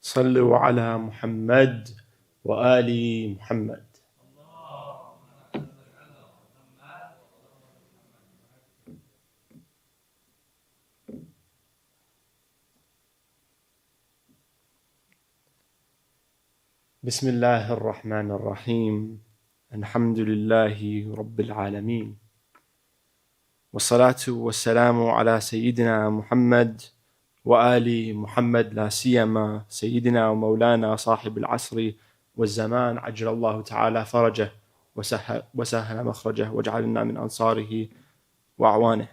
صلوا على محمد وآل محمد. بسم الله الرحمن الرحيم. الحمد لله رب العالمين، والصلاة والسلام على سيدنا محمد وآل محمد، لا سيما سيدنا ومولانا صاحب العصر والزمان، عجل الله تعالى فرجه وسهل مخرجه واجعلنا من أنصاره وأعوانه.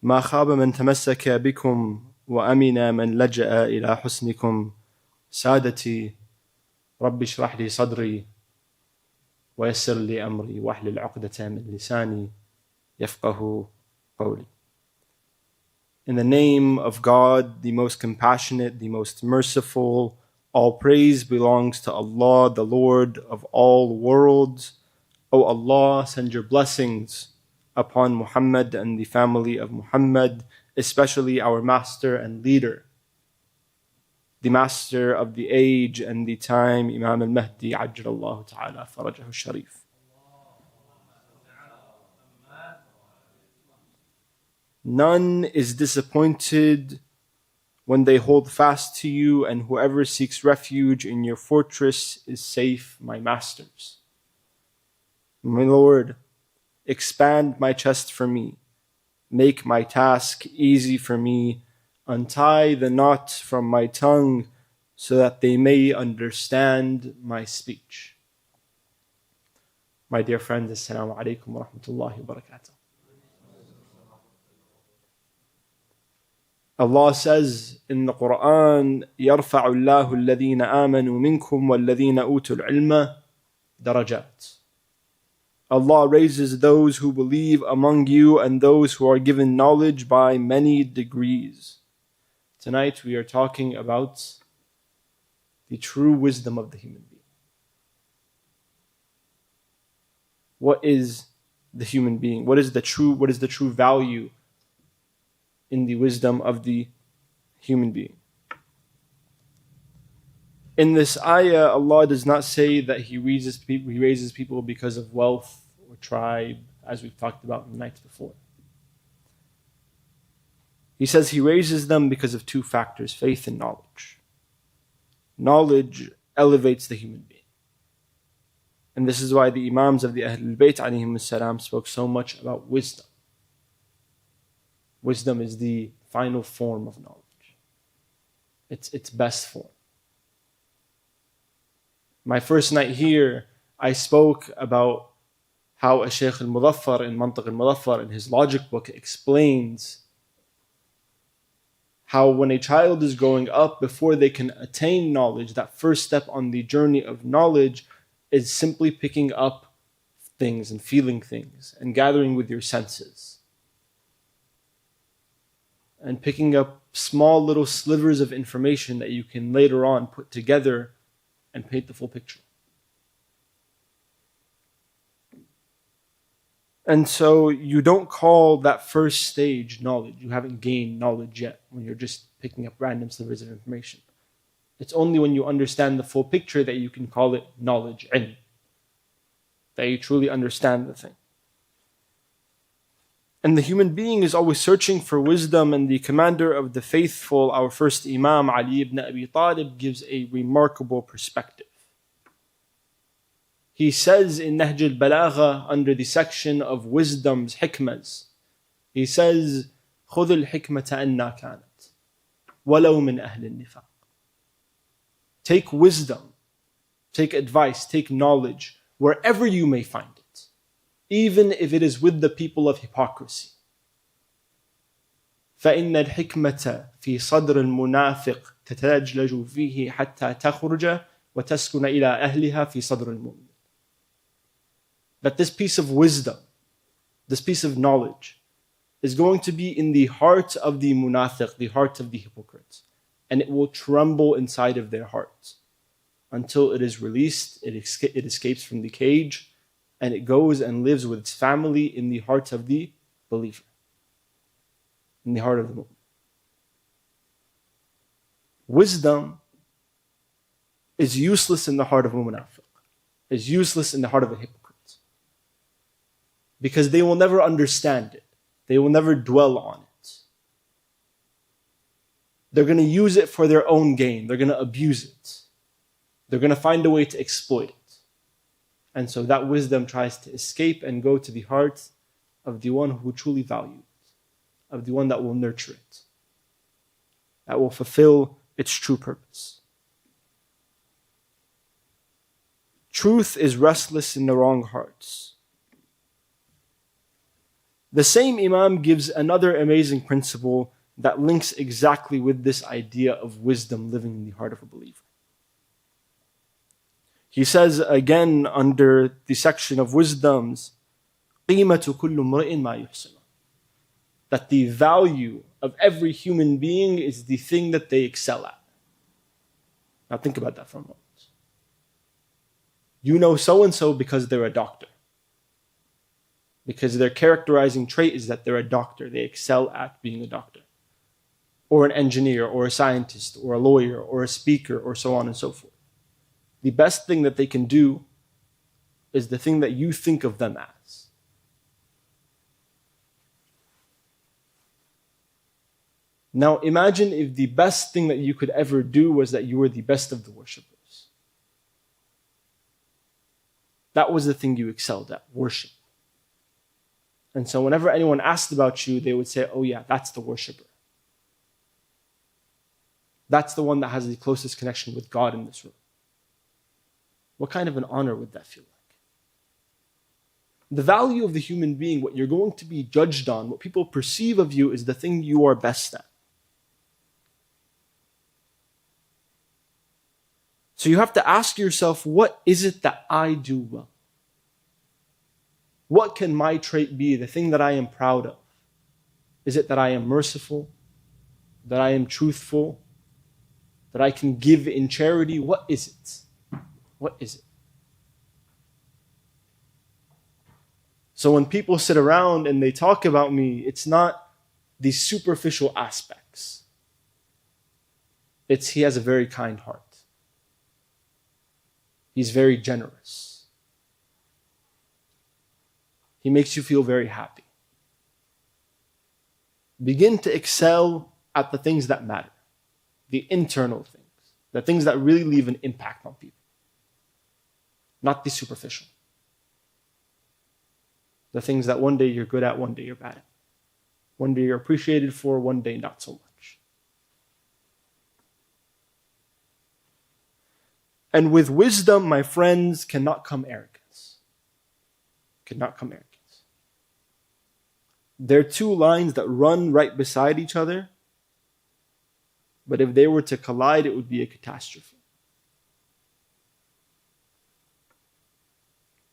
ما خاب من تمسك بكم وأمن من لجأ إلى حسنكم. سادتي، رب اشرح لي صدري ويسر لي أمري واحلل عقدة من لساني يفقه قولي. In the name of God, the most compassionate, the most merciful, all praise belongs to Allah, the Lord of all worlds. O Allah, send your blessings upon Muhammad and the family of Muhammad, especially our master and leader, the master of the age and the time, Imam al-Mahdi, ajjalallahu ta'ala farajahu sharif. None is disappointed when they hold fast to you, and whoever seeks refuge in your fortress is safe, my masters. My Lord, expand my chest for me, make my task easy for me, untie the knot from my tongue so that they may understand my speech. My dear friends, Assalamu alaikum wa rahmatullahi wa barakatuh. Allah says in the Quran, يَرْفَعُ اللَّهُ الَّذِينَ آمَنُوا مِنْكُمْ وَالَّذِينَ أُوتُوا الْعِلْمَ دَرَجَاتٍ. Allah raises those who believe among you and those who are given knowledge by many degrees. Tonight we are talking about the true wisdom of the human being. What is the human being? What is the true value in the wisdom of the human being? In this ayah, Allah does not say that He raises people because of wealth or tribe, as we've talked about in the nights before. He says He raises them because of two factors: faith and knowledge. Knowledge elevates the human being. And this is why the Imams of the Ahlul Bayt alayhim salam spoke so much about wisdom. Wisdom is the final form of knowledge. It's its best form. My first night here, I spoke about how a Shaykh al-Mudaffar in Mantiq al-Mudaffar in his logic book explains how when a child is growing up, before they can attain knowledge, that first step on the journey of knowledge is simply picking up things and feeling things and gathering with your senses and picking up small little slivers of information that you can later on put together and paint the full picture. And so you don't call that first stage knowledge. You haven't gained knowledge yet when you're just picking up random slivers of information. It's only when you understand the full picture that you can call it knowledge, ilm, that you truly understand the thing. And the human being is always searching for wisdom, and the commander of the faithful, our first Imam, Ali ibn Abi Talib, gives a remarkable perspective. He says in Nahj al-Balagha, under the section of wisdom's hikmas, he says, خُذُ الْحِكْمَةَ أَنَّا كَانَتْ وَلَوْ مِنْ أَهْلِ النِّفَاقِ. Take wisdom, take advice, take knowledge, wherever you may find it, even if it is with the people of hypocrisy. فإن الحكمة في صدر المنافق تتلجلج فيه حتى تخرج وتسكن إلى أهلها في صدر المؤمن. That this piece of wisdom, this piece of knowledge, is going to be in the heart of the munafiq, the heart of the hypocrites, and it will tremble inside of their hearts until it is released, it escapes from the cage, and it goes and lives with its family in the heart of the believer, in the heart of the mu'min. Wisdom is useless in the heart of a munafiq, is useless in the heart of a hypocrite. Because they will never understand it. They will never dwell on it. They're going to use it for their own gain. They're going to abuse it. They're going to find a way to exploit it. And so that wisdom tries to escape and go to the heart of the one who truly values it, of the one that will nurture it, that will fulfill its true purpose. Truth is restless in the wrong hearts. The same Imam gives another amazing principle that links exactly with this idea of wisdom living in the heart of a believer. He says again under the section of wisdoms, قِيمَةُ كُلُّ امْرِئٍ مَا يُحْسِنُ, that the value of every human being is the thing that they excel at. Now think about that for a moment. You know so-and-so because they're a doctor. Because their characterizing trait is that they're a doctor. They excel at being a doctor. Or an engineer, or a scientist, or a lawyer, or a speaker, or so on and so forth. The best thing that they can do is the thing that you think of them as. Now imagine if the best thing that you could ever do was that you were the best of the worshippers. That was the thing you excelled at, worship. And so whenever anyone asked about you, they would say, oh yeah, that's the worshipper. That's the one that has the closest connection with God in this room. What kind of an honor would that feel like? The value of the human being, what you're going to be judged on, what people perceive of you is the thing you are best at. So you have to ask yourself, what is it that I do well? What can my trait be, the thing that I am proud of? Is it that I am merciful? That I am truthful? That I can give in charity? What is it? What is it? So when people sit around and they talk about me, it's not the superficial aspects. It's he has a very kind heart. He's very generous. He makes you feel very happy. Begin to excel at the things that matter, the internal things, the things that really leave an impact on people, not the superficial. The things that one day you're good at, one day you're bad at. One day you're appreciated for, one day not so much. And with wisdom, my friends, cannot come arrogance. Cannot come arrogance. There are two lines that run right beside each other, but if they were to collide, it would be a catastrophe.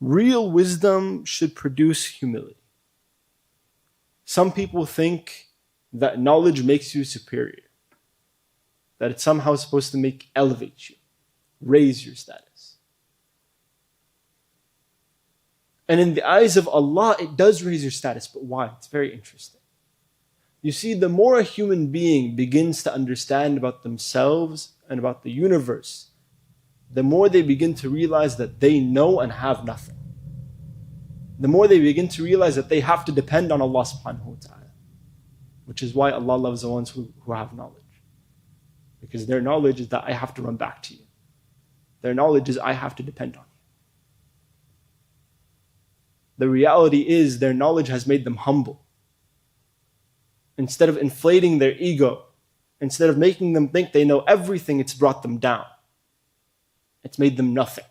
Real wisdom should produce humility. Some people think that knowledge makes you superior, that it's somehow supposed to elevate you, raise your status. And in the eyes of Allah, it does raise your status, but why? It's very interesting. You see, the more a human being begins to understand about themselves and about the universe, the more they begin to realize that they know and have nothing. The more they begin to realize that they have to depend on Allah subhanahu wa ta'ala. Which is why Allah loves the ones who have knowledge. Because their knowledge is that I have to run back to you. Their knowledge is I have to depend on you. The reality is their knowledge has made them humble. Instead of inflating their ego, instead of making them think they know everything, it's brought them down. It's made them nothing.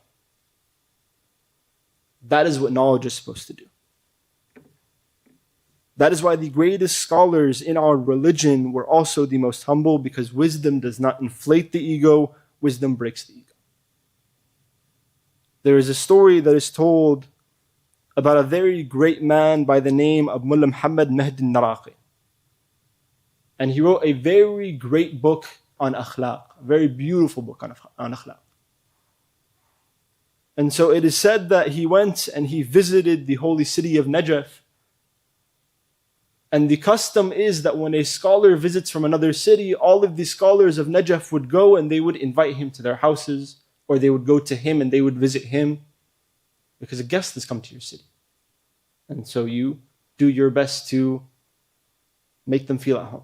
That is what knowledge is supposed to do. That is why the greatest scholars in our religion were also the most humble, because wisdom does not inflate the ego, wisdom breaks the ego. There is a story that is told about a very great man by the name of Mullah Muhammad Mahdi al-Naraqi. And he wrote a very great book on akhlaq, a very beautiful book on akhlaq. And so it is said that he went and he visited the holy city of Najaf. And the custom is that when a scholar visits from another city, all of the scholars of Najaf would go and they would invite him to their houses, or they would go to him and they would visit him, because a guest has come to your city. And so you do your best to make them feel at home.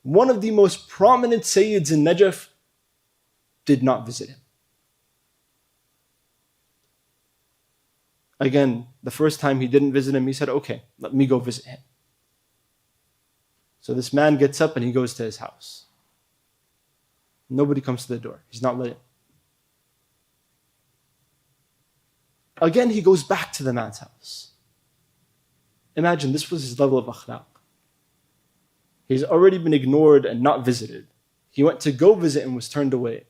One of the most prominent Sayyids in Najaf did not visit him. Again, the first time he didn't visit him, he said, okay, let me go visit him. So this man gets up and he goes to his house. Nobody comes to the door. He's not let in. Again, he goes back to the man's house. Imagine, this was his level of akhlaq. He's already been ignored and not visited. He went to go visit and was turned away.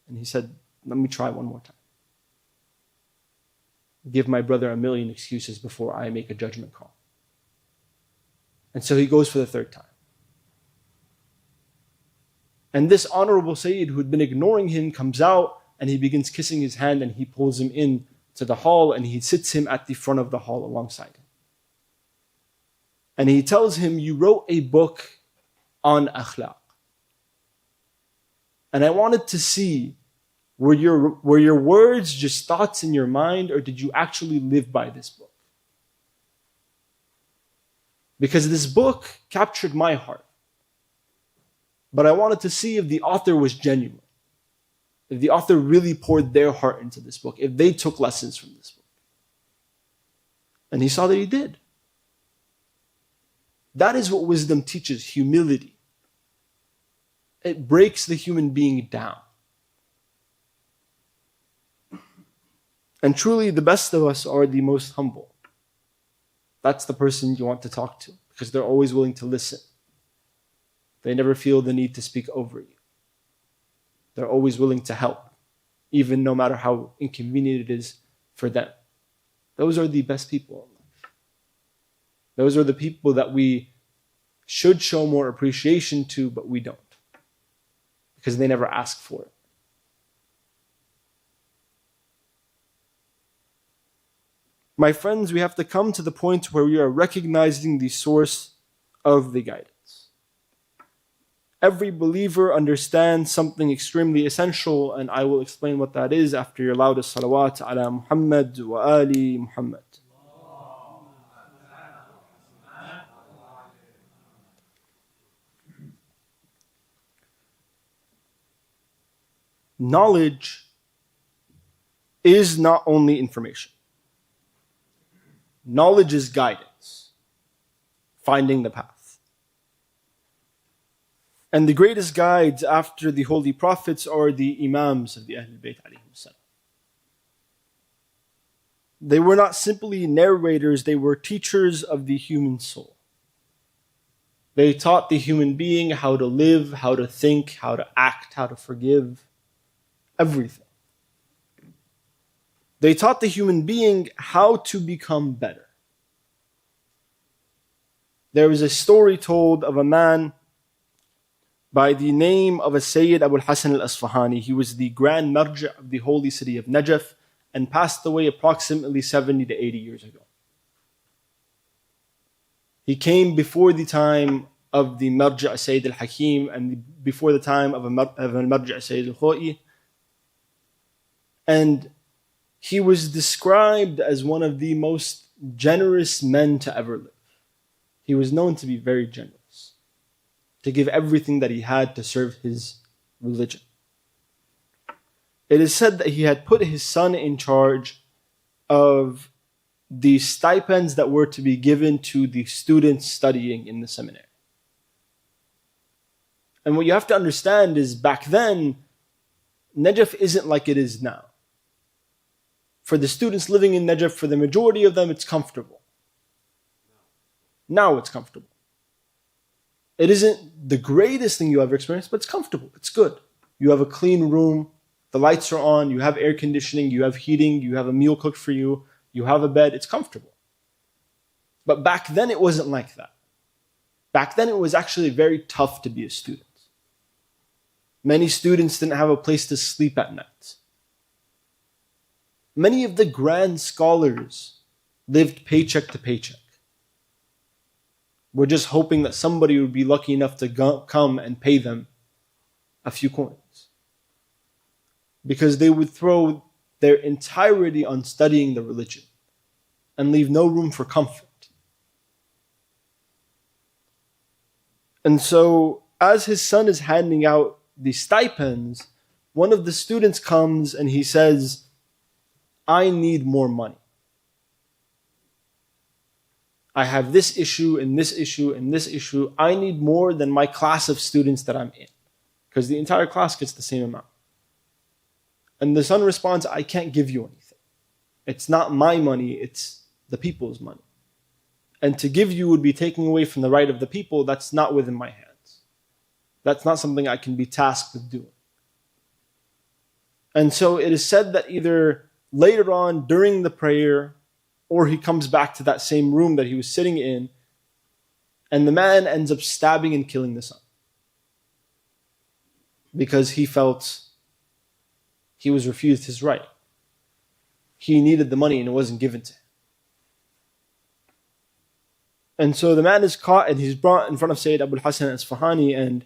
And he said, let me try one more time. Give my brother a million excuses before I make a judgment call. And so he goes for the third time. And this honorable Sayyid who had been ignoring him comes out and he begins kissing his hand and he pulls him in to the hall and he sits him at the front of the hall alongside him. And he tells him, you wrote a book on akhlaq. And I wanted to see, were your words just thoughts in your mind, or did you actually live by this book? Because this book captured my heart. But I wanted to see if the author was genuine. If the author really poured their heart into this book, if they took lessons from this book. And he saw that he did. That is what wisdom teaches, humility. It breaks the human being down. And truly, the best of us are the most humble. That's the person you want to talk to, because they're always willing to listen. They never feel the need to speak over you. They're always willing to help, even no matter how inconvenient it is for them. Those are the best people in life. Those are the people that we should show more appreciation to, but we don't, because they never ask for it. My friends, we have to come to the point where we are recognizing the source of the guidance. Every believer understands something extremely essential, and I will explain what that is after your loudest salawat ala Muhammad wa ali Muhammad. Knowledge is not only information. Knowledge is guidance, finding the path. And the greatest guides after the holy prophets are the imams of the Ahlul Bayt alayhim salam. They were not simply narrators, they were teachers of the human soul. They taught the human being how to live, how to think, how to act, how to forgive, everything. They taught the human being how to become better. There is a story told of a man by the name of a Sayyid Abu al-Hasan al-Asfahani. He was the grand marja' of the holy city of Najaf and passed away approximately 70 to 80 years ago. He came before the time of the marja' Sayyid al-Hakim and before the time of a marja' Sayyid al-Khoi. And he was described as one of the most generous men to ever live. He was known to be very generous, to give everything that he had to serve his religion. It is said that he had put his son in charge of the stipends that were to be given to the students studying in the seminary. And what you have to understand is back then, Najaf isn't like it is now. For the students living in Najaf, for the majority of them, it's comfortable. Now it's comfortable. It isn't the greatest thing you ever experienced, but it's comfortable. It's good. You have a clean room. The lights are on. You have air conditioning. You have heating. You have a meal cooked for you. You have a bed. It's comfortable. But back then, it wasn't like that. Back then, it was actually very tough to be a student. Many students didn't have a place to sleep at night. Many of the grand scholars lived paycheck to paycheck. were just hoping that somebody would be lucky enough to come and pay them a few coins. Because they would throw their entirety on studying the religion and leave no room for comfort. And so, as his son is handing out these stipends, one of the students comes and he says, I need more money. I have this issue and this issue and this issue. I need more than my class of students that I'm in. Because the entire class gets the same amount. And the son responds, I can't give you anything. It's not my money, it's the people's money. And to give you would be taking away from the right of the people. That's not within my hands. That's not something I can be tasked with doing. And so it is said that either later on during the prayer, or he comes back to that same room that he was sitting in, and the man ends up stabbing and killing the son. Because he felt he was refused his right. He needed the money and it wasn't given to him. And so the man is caught and he's brought in front of Sayyid Abu al-Hasan al-Isfahani, and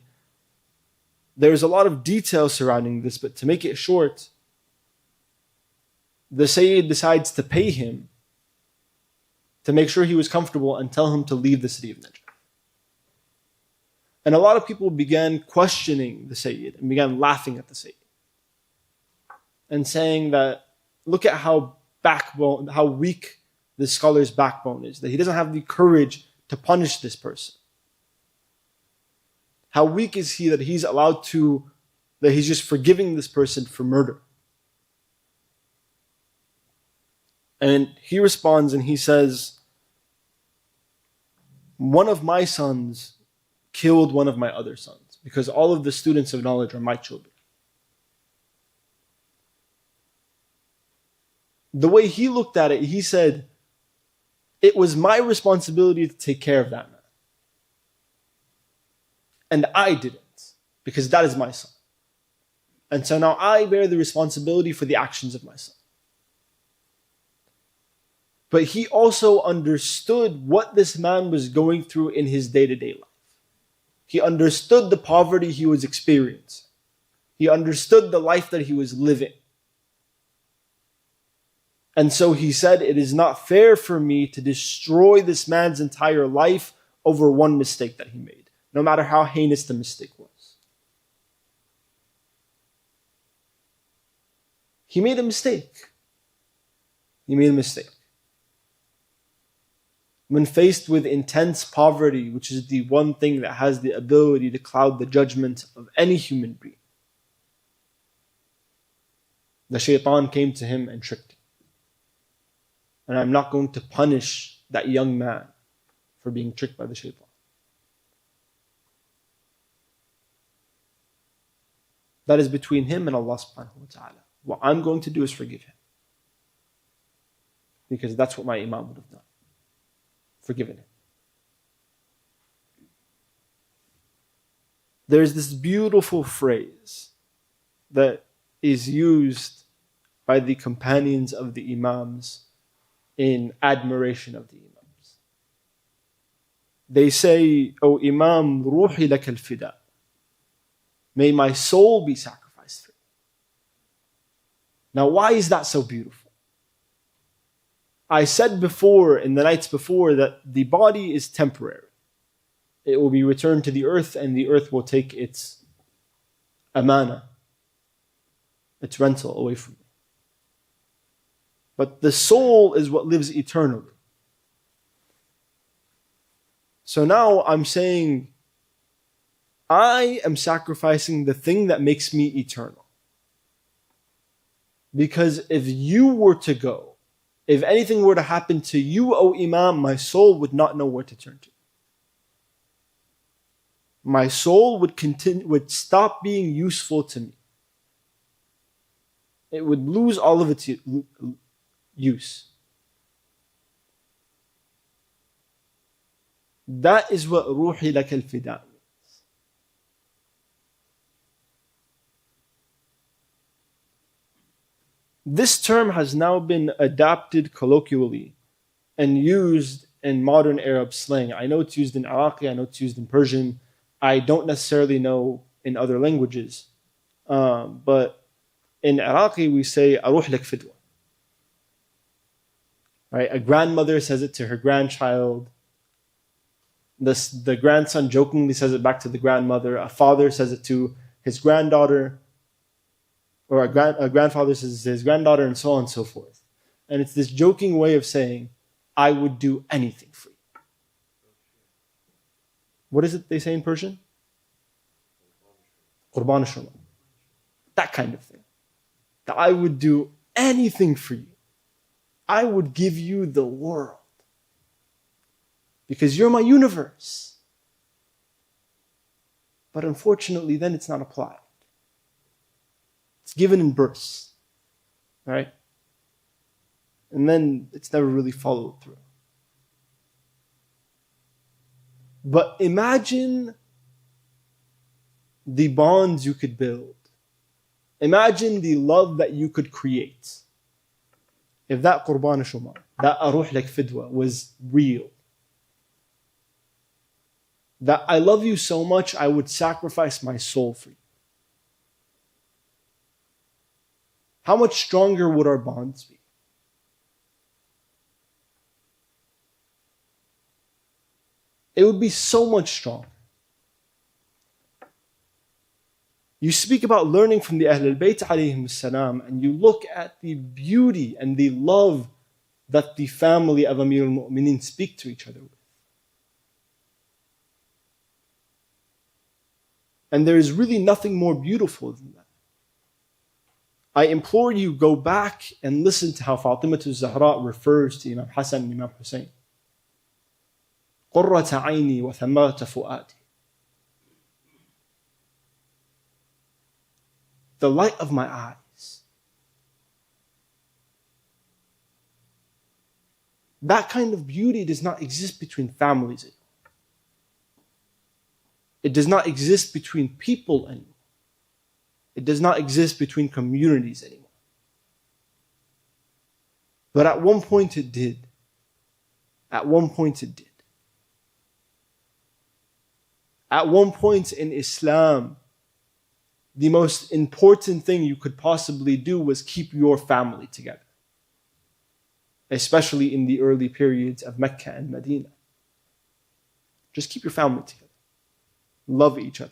there's a lot of detail surrounding this, but to make it short, the Sayyid decides to pay him to make sure he was comfortable and tell him to leave the city of Najd. And a lot of people began questioning the Sayyid and began laughing at the Sayyid and saying that, look at how weak this scholar's backbone is, that he doesn't have the courage to punish this person. How weak is he that he's just forgiving this person for murder? And he responds and he says, one of my sons killed one of my other sons, because all of the students of knowledge are my children. The way he looked at it, he said, it was my responsibility to take care of that man. And I didn't, because that is my son. And so now I bear the responsibility for the actions of my son. But he also understood what this man was going through in his day-to-day life. He understood the poverty he was experiencing. He understood the life that he was living. And so he said, it is not fair for me to destroy this man's entire life over one mistake that he made, no matter how heinous the mistake was. He made a mistake. He made a mistake. When faced with intense poverty, which is the one thing that has the ability to cloud the judgment of any human being, the shaitan came to him and tricked him. And I'm not going to punish that young man for being tricked by the shaitan. That is between him and Allah subhanahu wa ta'ala. What I'm going to do is forgive him. Because that's what my imam would have done. Forgiven him. There's this beautiful phrase that is used by the companions of the imams in admiration of the imams. They say, O Imam, ruhi lak al-fida. May my soul be sacrificed for you. Now, why is that so beautiful? I said before, in the nights before, that the body is temporary. It will be returned to the earth, and the earth will take its amana, its rental away from you. But the soul is what lives eternally. So now I'm saying, I am sacrificing the thing that makes me eternal. Because if you were to go, if anything were to happen to you, O Imam, my soul would not know where to turn to. My soul would stop being useful to me. It would lose all of its use. That is what ruhi lak al-fida means. This term has now been adapted colloquially and used in modern Arab slang. I know it's used in Iraqi, I know it's used in Persian. I don't necessarily know in other languages. But in Iraqi, we say, أروح لك فدوة. Right? A grandmother says it to her grandchild. The grandson jokingly says it back to the grandmother. A father says it to his granddaughter. Or a grandfather says it to his granddaughter, and so on and so forth. And it's this joking way of saying, I would do anything for you. What is it they say in Persian? Qurban Shurma. That kind of thing. That I would do anything for you. I would give you the world. Because you're my universe. But unfortunately, then it's not applied. It's given in bursts. Right? And then it's never really followed through. But imagine the bonds you could build. Imagine the love that you could create. If that Qurban Shumar, that Aruh Lak Fidwa was real. That I love you so much, I would sacrifice my soul for you. How much stronger would our bonds be? It would be so much stronger. You speak about learning from the Ahlul Bayt alayhim salam, and you look at the beauty and the love that the family of Amir al-Mu'mineen speak to each other with. And there is really nothing more beautiful than that. I implore you, go back and listen to how Fatimah al-Zahra refers to Imam Hassan and Imam Hussein. قُرَّةَ عَيْنِي وَثَمَرَةَ فُؤَادِي. The light of my eyes. That kind of beauty does not exist between families anymore. It does not exist between people anymore. It does not exist between communities anymore. But at one point it did. At one point it did. At one point in Islam, the most important thing you could possibly do was keep your family together. Especially in the early periods of Mecca and Medina. Just keep your family together. Love each other.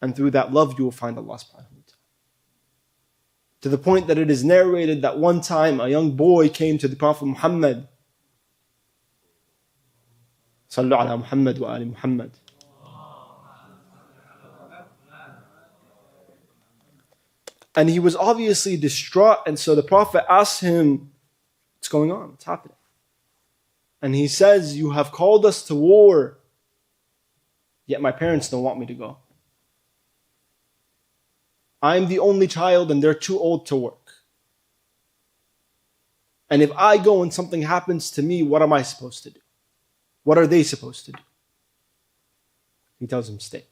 And through that love you will find Allah subhanahu wa ta'ala. To the point that it is narrated that one time a young boy came to the Prophet Muhammad. Sallu ala Muhammad wa ali Muhammad. And he was obviously distraught, and so the Prophet asked him, what's going on? What's happening? And he says, you have called us to war, yet my parents don't want me to go. I'm the only child and they're too old to work. And if I go and something happens to me, what am I supposed to do? What are they supposed to do? He tells him, stay.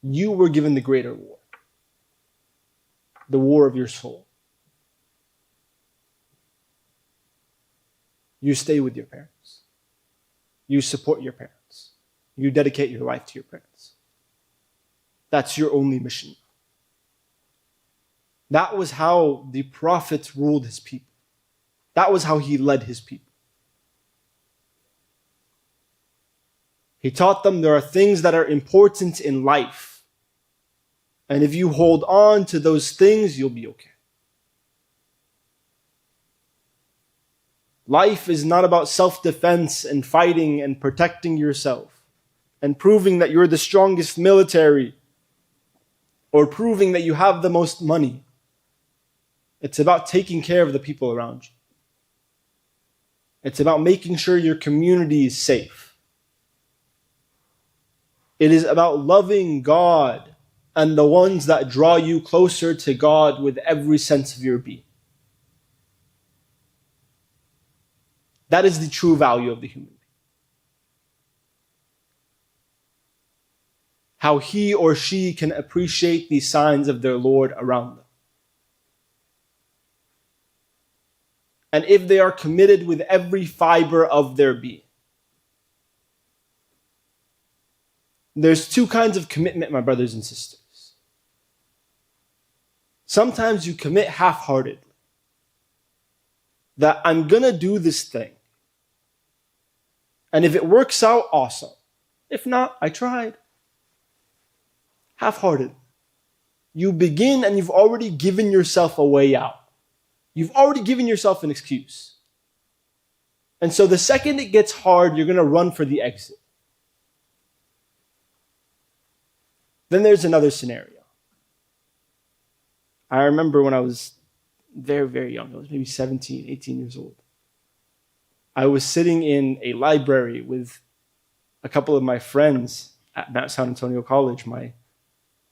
You were given the greater war. The war of your soul. You stay with your parents. You support your parents. You dedicate your life to your parents. That's your only mission. That was how the Prophet ruled his people. That was how he led his people. He taught them there are things that are important in life. And if you hold on to those things, you'll be okay. Life is not about self-defense and fighting and protecting yourself and proving that you're the strongest military or proving that you have the most money. It's about taking care of the people around you. It's about making sure your community is safe. It is about loving God and the ones that draw you closer to God with every sense of your being. That is the true value of the human being. How he or she can appreciate the signs of their Lord around them. and if they are committed with every fiber of their being. There's two kinds of commitment, my brothers and sisters. Sometimes you commit half-heartedly. That I'm going to do this thing. And if it works out, awesome. If not, I tried. Half-hearted. You begin and you've already given yourself a way out. You've already given yourself an excuse. And so the second it gets hard, you're going to run for the exit. Then there's another scenario. I remember when I was very, very young. I was maybe 17, 18 years old. I was sitting in a library with a couple of my friends at Mount San Antonio College, my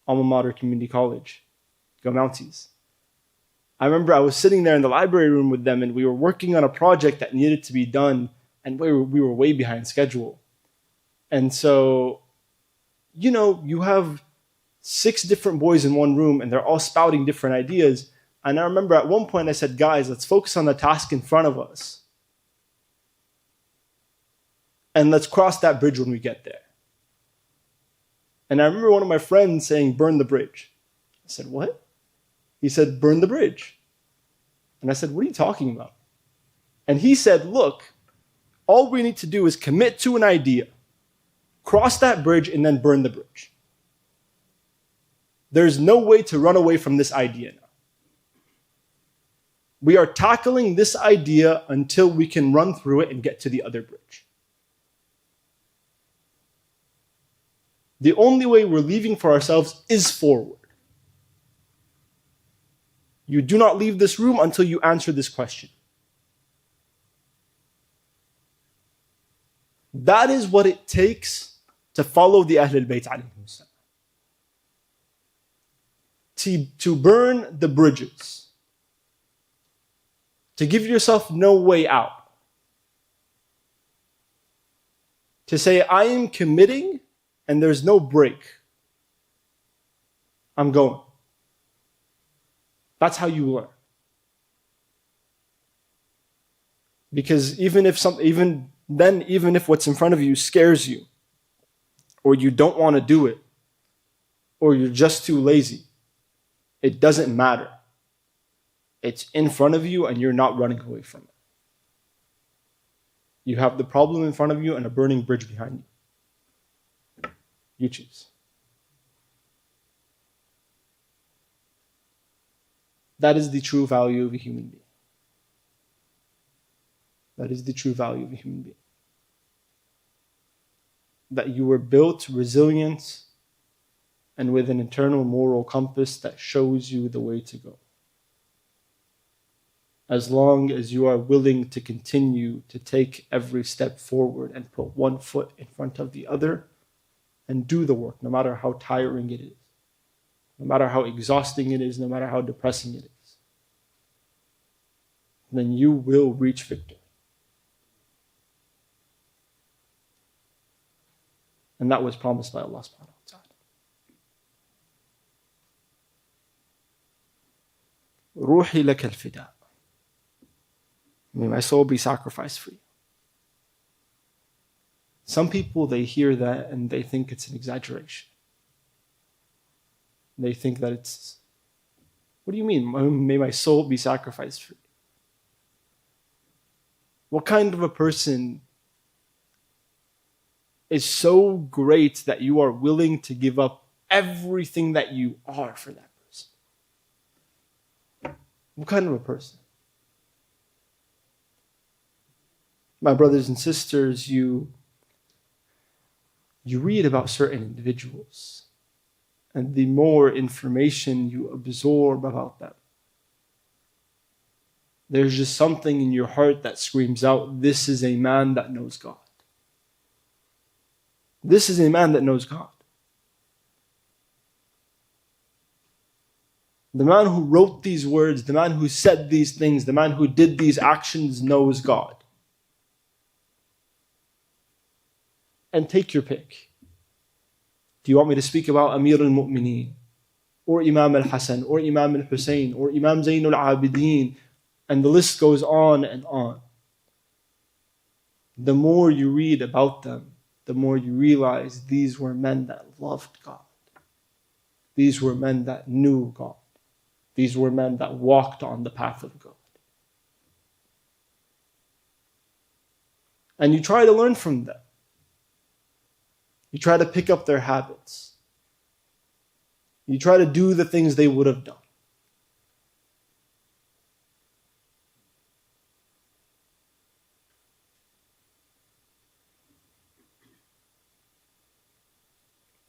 alma mater community college. Go Mounties. I remember I was sitting there in the library room with them, and we were working on a project that needed to be done, and we were way behind schedule. And so, you have 6 different boys in one room, and they're all spouting different ideas. And I remember at one point I said, guys, let's focus on the task in front of us. And let's cross that bridge when we get there. And I remember one of my friends saying, burn the bridge. I said, what? He said, burn the bridge. And I said, what are you talking about? And he said, look, all we need to do is commit to an idea, cross that bridge, and then burn the bridge. There's no way to run away from this idea now. We are tackling this idea until we can run through it and get to the other bridge. The only way we're leaving for ourselves is forward. You do not leave this room until you answer this question. That is what it takes to follow the Ahlul Bayt alayhim salam. To burn the bridges. To give yourself no way out. To say, I am committing and there's no break. I'm going. That's how you learn. Because even if what's in front of you scares you, or you don't want to do it, or you're just too lazy, it doesn't matter. It's in front of you and you're not running away from it. You have the problem in front of you and a burning bridge behind you. You choose. That is the true value of a human being. That is the true value of a human being. That you were built resilient and with an internal moral compass that shows you the way to go. As long as you are willing to continue to take every step forward and put one foot in front of the other and do the work, no matter how tiring it is, no matter how exhausting it is, no matter how depressing it is, then you will reach victory. And that was promised by Allah subhanahu wa ta'ala. Ruhi laka al-fida. May my soul be sacrificed for you. Some people, they hear that and they think it's an exaggeration. They think that it's, what do you mean? May my soul be sacrificed for you? What kind of a person is so great that you are willing to give up everything that you are for that person? What kind of a person? My brothers and sisters, you read about certain individuals, and the more information you absorb about them, there's just something in your heart that screams out, this is a man that knows God. This is a man that knows God. The man who wrote these words, the man who said these things, the man who did these actions knows God. And take your pick. Do you want me to speak about Amir al-Mu'mineen, or Imam al-Hasan, or Imam al-Hussein, or Imam Zayn al-Abidin, And the list goes on and on. The more you read about them, the more you realize these were men that loved God. These were men that knew God. These were men that walked on the path of God. And you try to learn from them. You try to pick up their habits. You try to do the things they would have done.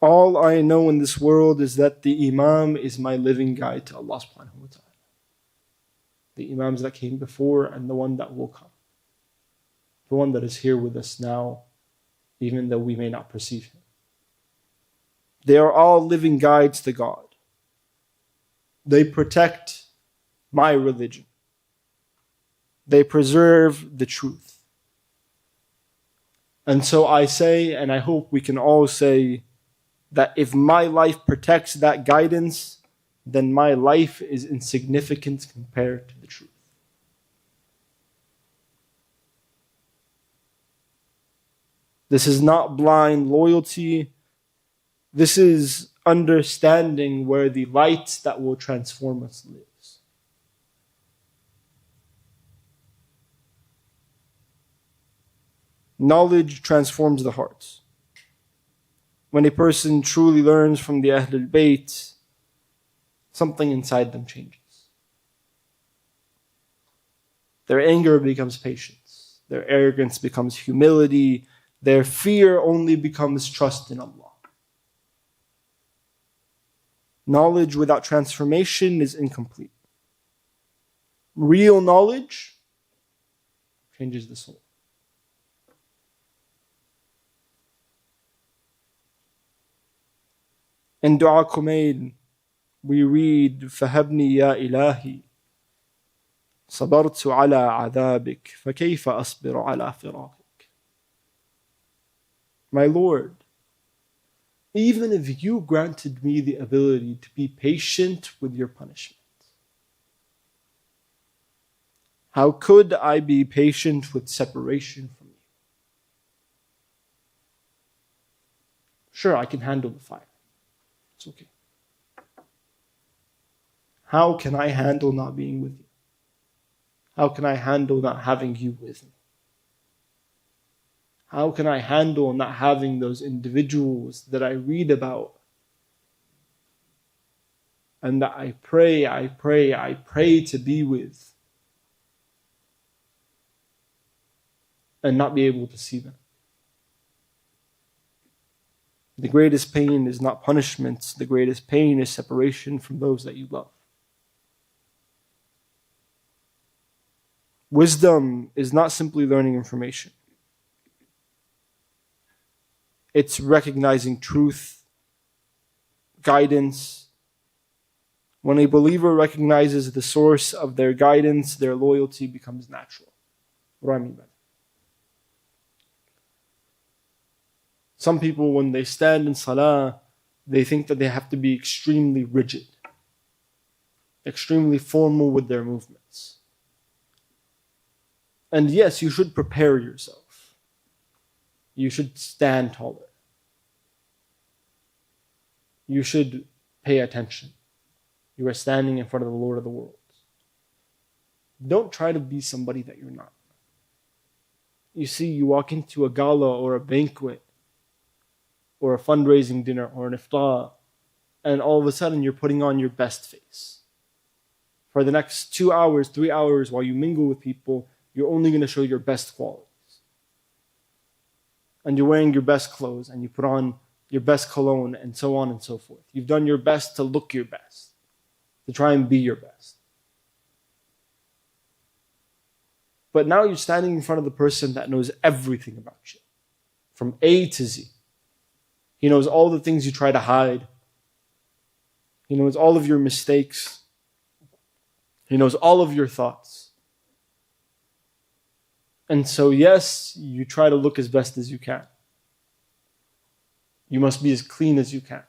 All I know in this world is that the Imam is my living guide to Allah subhanahu wa ta'ala. The Imams that came before and the one that will come. The one that is here with us now, even though we may not perceive him. They are all living guides to God. They protect my religion. They preserve the truth. And so I say, and I hope we can all say, that if my life protects that guidance, then my life is insignificant compared to the truth. This is not blind loyalty. This is understanding where the light that will transform us lives. Knowledge transforms the heart. When a person truly learns from the Ahlul Bayt, something inside them changes. Their anger becomes patience. Their arrogance becomes humility. Their fear only becomes trust in Allah. Knowledge without transformation is incomplete. Real knowledge changes the soul. In Dua Kumail, we read, فَهَبْنِي يَا إِلَهِي صَبَرْتُ عَلَى عَذَابِكَ فَكَيْفَ أَصْبِرُ عَلَى فِرَاقِكَ. My Lord, even if you granted me the ability to be patient with your punishment, how could I be patient with separation from you? Sure, I can handle the fire. It's okay. How can I handle not being with you? How can I handle not having you with me? How can I handle not having those individuals that I read about and that I pray to be with and not be able to see them? The greatest pain is not punishment. The greatest pain is separation from those that you love. Wisdom is not simply learning information. It's recognizing truth, guidance. When a believer recognizes the source of their guidance, their loyalty becomes natural. What do I mean by that? Some people, when they stand in salah, they think that they have to be extremely rigid, extremely formal with their movements. And yes, you should prepare yourself. You should stand taller. You should pay attention. You are standing in front of the Lord of the world. Don't try to be somebody that you're not. You see, you walk into a gala or a banquet or a fundraising dinner or an iftar, and all of a sudden you're putting on your best face. For the next 2 hours, 3 hours, while you mingle with people, you're only going to show your best qualities. And you're wearing your best clothes, and you put on your best cologne, and so on and so forth. You've done your best to look your best, to try and be your best. But now you're standing in front of the person that knows everything about you, from A to Z. He knows all the things you try to hide. He knows all of your mistakes. He knows all of your thoughts. And so, yes, you try to look as best as you can. You must be as clean as you can.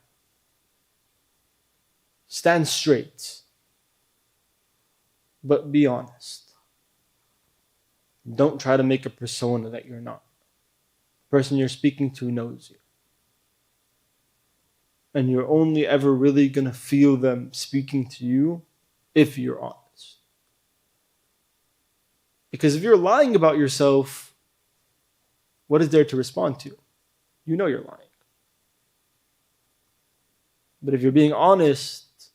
Stand straight. But be honest. Don't try to make a persona that you're not. The person you're speaking to knows you. And you're only ever really going to feel them speaking to you if you're honest. Because if you're lying about yourself, what is there to respond to? You know you're lying. But if you're being honest,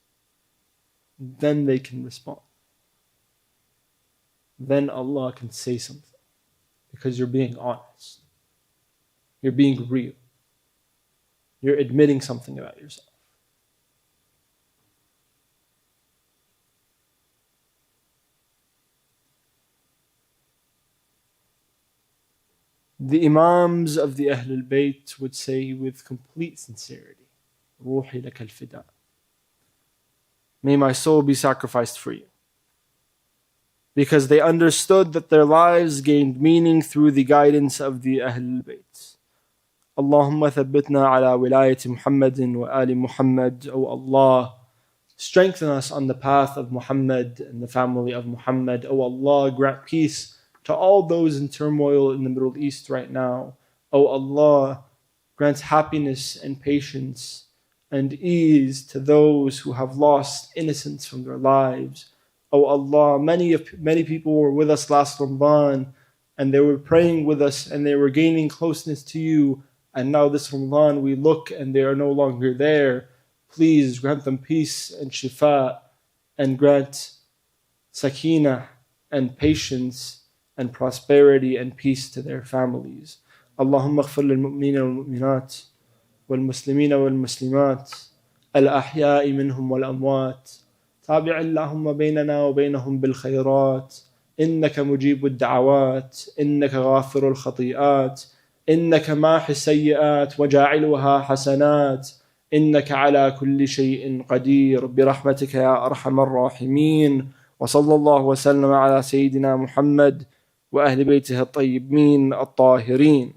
then they can respond. Then Allah can say something. Because you're being honest. You're being real. You're admitting something about yourself. The Imams of the Ahlul Bayt would say with complete sincerity, Ruhi laka al-fida. May my soul be sacrificed for you. Because they understood that their lives gained meaning through the guidance of the Ahlul Bayt. Allahumma thabbitna ala wilayati Muhammadin wa ali Muhammad. O Allah, strengthen us on the path of Muhammad and the family of Muhammad. O Allah, grant peace to all those in turmoil in the Middle East right now. O Allah, grant happiness and patience and ease to those who have lost innocence from their lives. O Allah, many people were with us last Ramadan and they were praying with us and they were gaining closeness to you. And now this Ramadan we look and they are no longer there. Please grant them peace and shifa and grant sakina and patience and prosperity and peace to their families. Allahumma ighfir lil mu'minina wal mu'minat wal muslimina wal muslimat al ahya'i minhum wal amwat. تابع اللهم بيننا وبينهم بالخيرات إنك مجيب الدعوات إنك غافر الخطيئات إنك ماحي السيئات وجاعلها حسنات إنك على كل شيء قدير برحمتك يا أرحم الراحمين وصلى الله وسلم على سيدنا محمد وأهل بيته الطيبين الطاهرين.